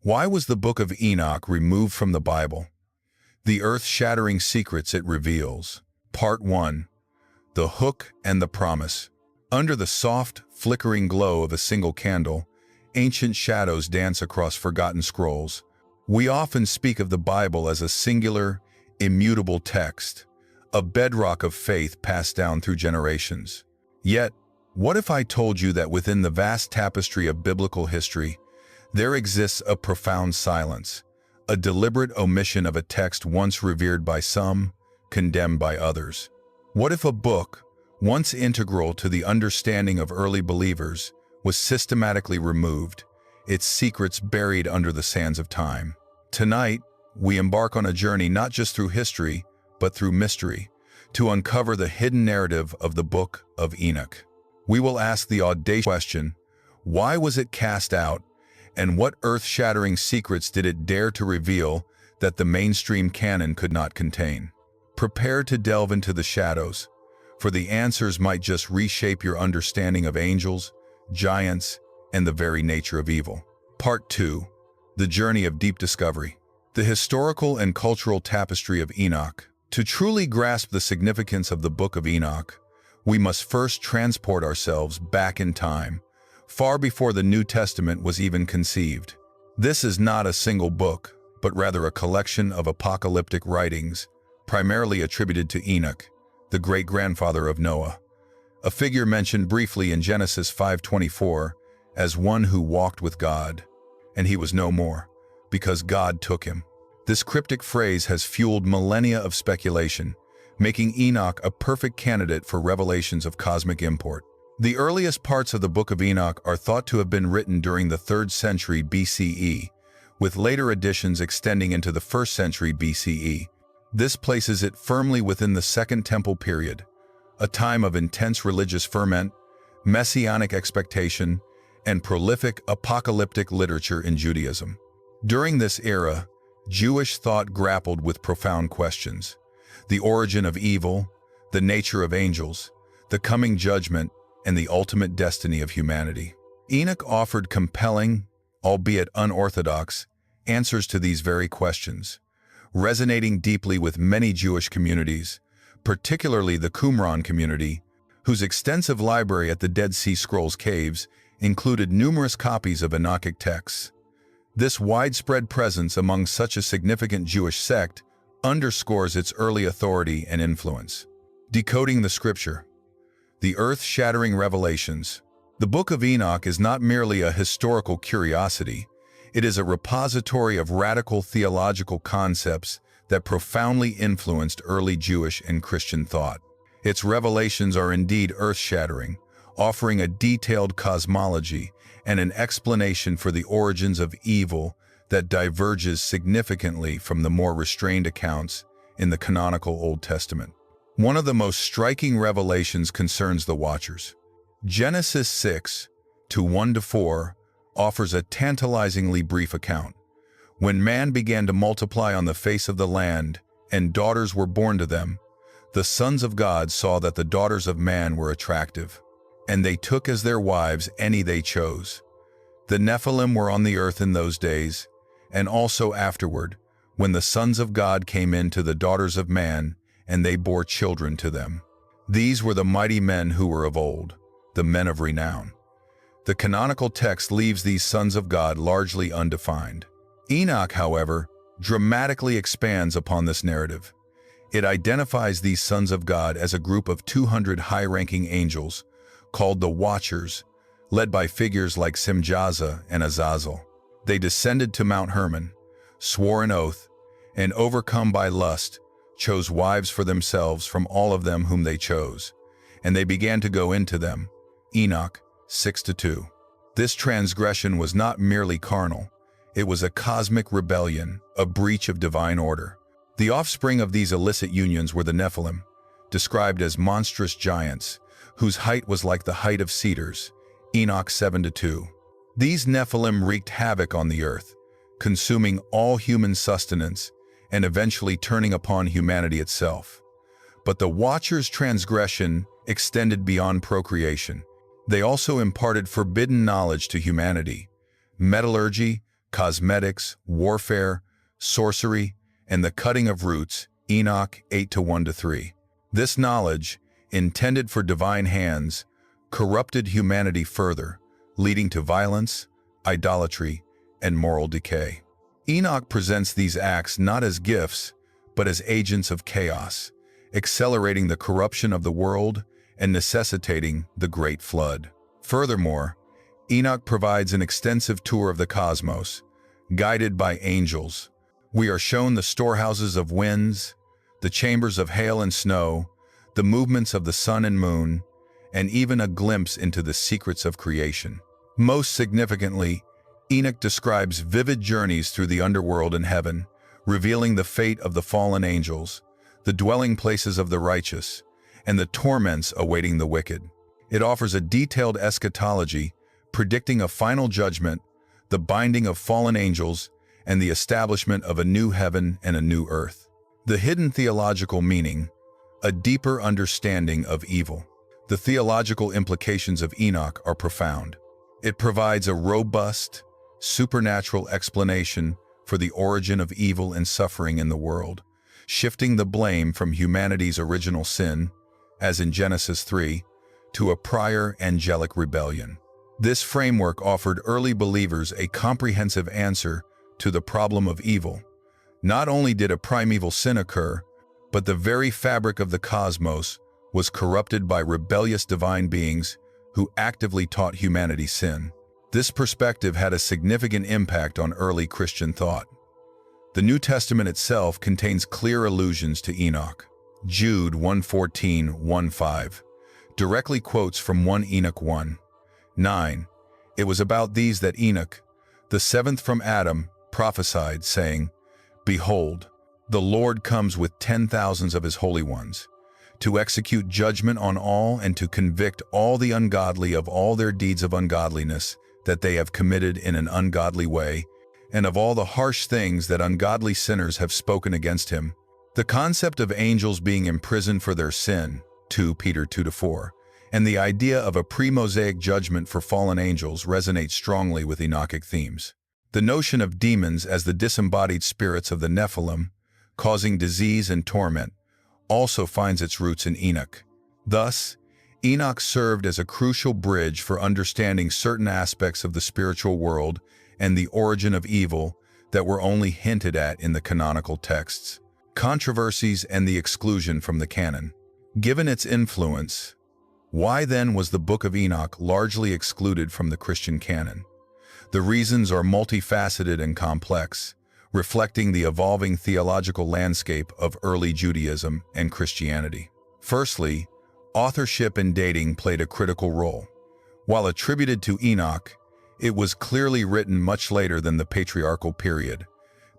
Why was the Book of Enoch removed from the Bible? The earth-shattering secrets it reveals. Part 1. The Hook and the Promise. Under the soft, flickering glow of a single candle, ancient shadows dance across forgotten scrolls. We often speak of the Bible as a singular, immutable text, a bedrock of faith passed down through generations. Yet, what if I told you that within the vast tapestry of biblical history, there exists a profound silence, a deliberate omission of a text once revered by some, condemned by others? What if a book, once integral to the understanding of early believers, was systematically removed, its secrets buried under the sands of time? Tonight, we embark on a journey not just through history, but through mystery, to uncover the hidden narrative of the Book of Enoch. We will ask the audacious question, why was it cast out, and what earth-shattering secrets did it dare to reveal that the mainstream canon could not contain? Prepare to delve into the shadows, for the answers might just reshape your understanding of angels, giants, and the very nature of evil. Part 2. The Journey of Deep Discovery. The historical and cultural tapestry of Enoch. To truly grasp the significance of the Book of Enoch, we must first transport ourselves back in time, far before the New Testament was even conceived. This is not a single book, but rather a collection of apocalyptic writings, primarily attributed to Enoch, the great-grandfather of Noah, a figure mentioned briefly in Genesis 5:24 as one who walked with God, and he was no more, because God took him. This cryptic phrase has fueled millennia of speculation, making Enoch a perfect candidate for revelations of cosmic import. The earliest parts of the Book of Enoch are thought to have been written during the 3rd century BCE, with later additions extending into the 1st century BCE. This places it firmly within the Second Temple period, a time of intense religious ferment, messianic expectation, and prolific apocalyptic literature in Judaism. During this era, Jewish thought grappled with profound questions: the origin of evil, the nature of angels, the coming judgment, and the ultimate destiny of humanity. Enoch offered compelling, albeit unorthodox, answers to these very questions, resonating deeply with many Jewish communities, particularly the Qumran community, whose extensive library at the Dead Sea Scrolls caves included numerous copies of Enochic texts. This widespread presence among such a significant Jewish sect underscores its early authority and influence. Decoding the Scripture. The earth-shattering revelations. The Book of Enoch is not merely a historical curiosity, it is a repository of radical theological concepts that profoundly influenced early Jewish and Christian thought. Its revelations are indeed earth-shattering, offering a detailed cosmology and an explanation for the origins of evil that diverges significantly from the more restrained accounts in the canonical Old Testament. One of the most striking revelations concerns the Watchers. Genesis 6:1-4 offers a tantalizingly brief account. When man began to multiply on the face of the land, and daughters were born to them, the sons of God saw that the daughters of man were attractive, and they took as their wives any they chose. The Nephilim were on the earth in those days, and also afterward, when the sons of God came in to the daughters of man, and they bore children to them. These were the mighty men who were of old, the men of renown. The canonical text leaves these sons of God largely undefined. Enoch, however, dramatically expands upon this narrative. It identifies these sons of God as a group of 200 high-ranking angels, called the Watchers, led by figures like Simjaza and Azazel. They descended to Mount Hermon, swore an oath, and overcome by lust, chose wives for themselves from all of them whom they chose, and they began to go into them. Enoch 6:2. This transgression was not merely carnal, it was a cosmic rebellion, a breach of divine order. The offspring of these illicit unions were the Nephilim, described as monstrous giants, whose height was like the height of cedars. Enoch 7:2. These Nephilim wreaked havoc on the earth, consuming all human sustenance and eventually turning upon humanity itself. But the Watchers' transgression extended beyond procreation. They also imparted forbidden knowledge to humanity: metallurgy, cosmetics, warfare, sorcery, and the cutting of roots, Enoch 8:1-3. This knowledge, intended for divine hands, corrupted humanity further, leading to violence, idolatry, and moral decay. Enoch presents these acts not as gifts, but as agents of chaos, accelerating the corruption of the world and necessitating the Great Flood. Furthermore, Enoch provides an extensive tour of the cosmos, guided by angels. We are shown the storehouses of winds, the chambers of hail and snow, the movements of the sun and moon, and even a glimpse into the secrets of creation. Most significantly, Enoch describes vivid journeys through the underworld and heaven, revealing the fate of the fallen angels, the dwelling places of the righteous, and the torments awaiting the wicked. It offers a detailed eschatology, predicting a final judgment, the binding of fallen angels, and the establishment of a new heaven and a new earth. The hidden theological meaning, a deeper understanding of evil. The theological implications of Enoch are profound. It provides a robust, supernatural explanation for the origin of evil and suffering in the world, shifting the blame from humanity's original sin, as in Genesis 3, to a prior angelic rebellion. This framework offered early believers a comprehensive answer to the problem of evil. Not only did a primeval sin occur, but the very fabric of the cosmos was corrupted by rebellious divine beings who actively taught humanity sin. This perspective had a significant impact on early Christian thought. The New Testament itself contains clear allusions to Enoch. Jude 1:14-1:5 directly quotes from 1 Enoch 1:9. It was about these that Enoch, the seventh from Adam, prophesied, saying, "Behold, the Lord comes with 10,000s of his holy ones, to execute judgment on all and to convict all the ungodly of all their deeds of ungodliness that they have committed in an ungodly way, and of all the harsh things that ungodly sinners have spoken against him." The concept of angels being imprisoned for their sin, 2 Peter 2-4, and the idea of a pre-Mosaic judgment for fallen angels resonate strongly with Enochic themes. The notion of demons as the disembodied spirits of the Nephilim, causing disease and torment, also finds its roots in Enoch. Thus, Enoch served as a crucial bridge for understanding certain aspects of the spiritual world and the origin of evil that were only hinted at in the canonical texts. Controversies and the exclusion from the canon. Given its influence, why then was the Book of Enoch largely excluded from the Christian canon? The reasons are multifaceted and complex, reflecting the evolving theological landscape of early Judaism and Christianity. Firstly, authorship and dating played a critical role. While attributed to Enoch, it was clearly written much later than the patriarchal period,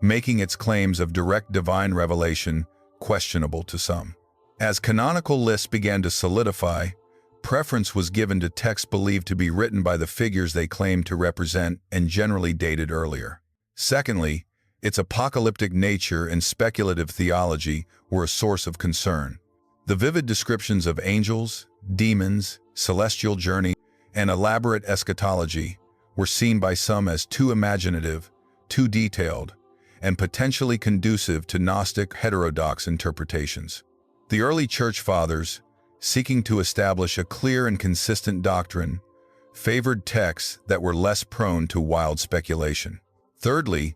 making its claims of direct divine revelation questionable to some. As canonical lists began to solidify, preference was given to texts believed to be written by the figures they claimed to represent and generally dated earlier. Secondly, its apocalyptic nature and speculative theology were a source of concern. The vivid descriptions of angels, demons, celestial journeys, and elaborate eschatology were seen by some as too imaginative, too detailed, and potentially conducive to Gnostic heterodox interpretations. The early Church Fathers, seeking to establish a clear and consistent doctrine, favored texts that were less prone to wild speculation. Thirdly,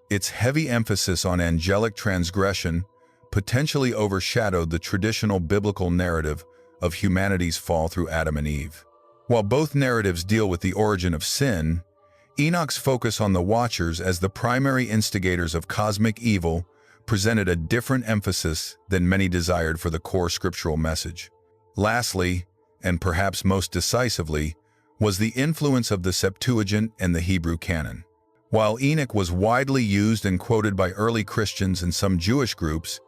its heavy emphasis on angelic transgression potentially overshadowed the traditional biblical narrative of humanity's fall through Adam and Eve. While both narratives deal with the origin of sin, Enoch's focus on the Watchers as the primary instigators of cosmic evil presented a different emphasis than many desired for the core scriptural message. Lastly, and perhaps most decisively, was the influence of the Septuagint and the Hebrew canon. While Enoch was widely used and quoted by early Christians and some Jewish groups,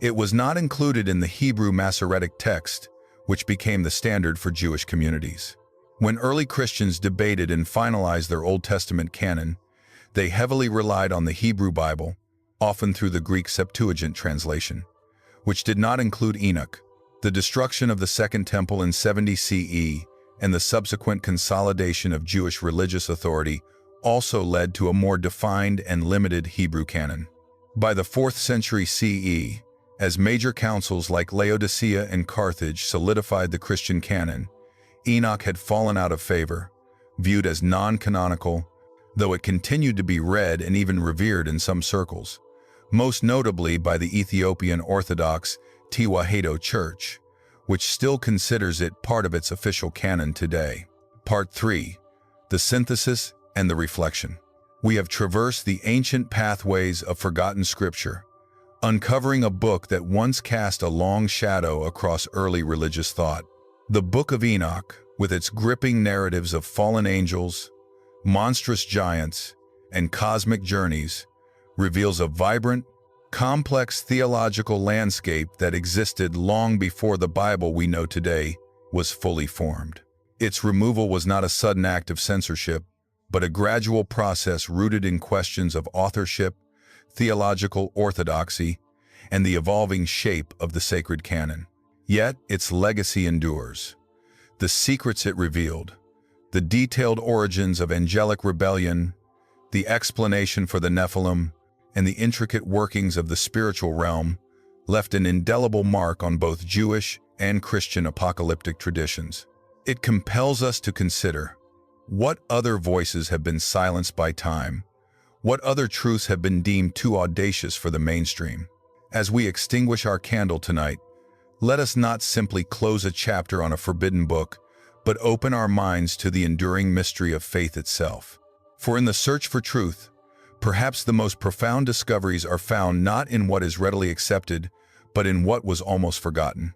it was not included in the Hebrew Masoretic text, which became the standard for Jewish communities. When early Christians debated and finalized their Old Testament canon, they heavily relied on the Hebrew Bible, often through the Greek Septuagint translation, which did not include Enoch. The destruction of the Second Temple in 70 CE and the subsequent consolidation of Jewish religious authority also led to a more defined and limited Hebrew canon. By the 4th century CE, as major councils like Laodicea and Carthage solidified the Christian canon, Enoch had fallen out of favor, viewed as non-canonical, though it continued to be read and even revered in some circles, most notably by the Ethiopian Orthodox Tewahedo Church, which still considers it part of its official canon today. Part 3. The Synthesis and the Reflection. We have traversed the ancient pathways of forgotten scripture, uncovering a book that once cast a long shadow across early religious thought. The Book of Enoch, with its gripping narratives of fallen angels, monstrous giants, and cosmic journeys, reveals a vibrant, complex theological landscape that existed long before the Bible we know today was fully formed. Its removal was not a sudden act of censorship, but a gradual process rooted in questions of authorship, theological orthodoxy, and the evolving shape of the sacred canon. Yet its legacy endures. The secrets it revealed, the detailed origins of angelic rebellion, the explanation for the Nephilim, and the intricate workings of the spiritual realm left an indelible mark on both Jewish and Christian apocalyptic traditions. It compels us to consider what other voices have been silenced by time, what other truths have been deemed too audacious for the mainstream. As we extinguish our candle tonight, let us not simply close a chapter on a forbidden book, but open our minds to the enduring mystery of faith itself. For in the search for truth, perhaps the most profound discoveries are found not in what is readily accepted, but in what was almost forgotten.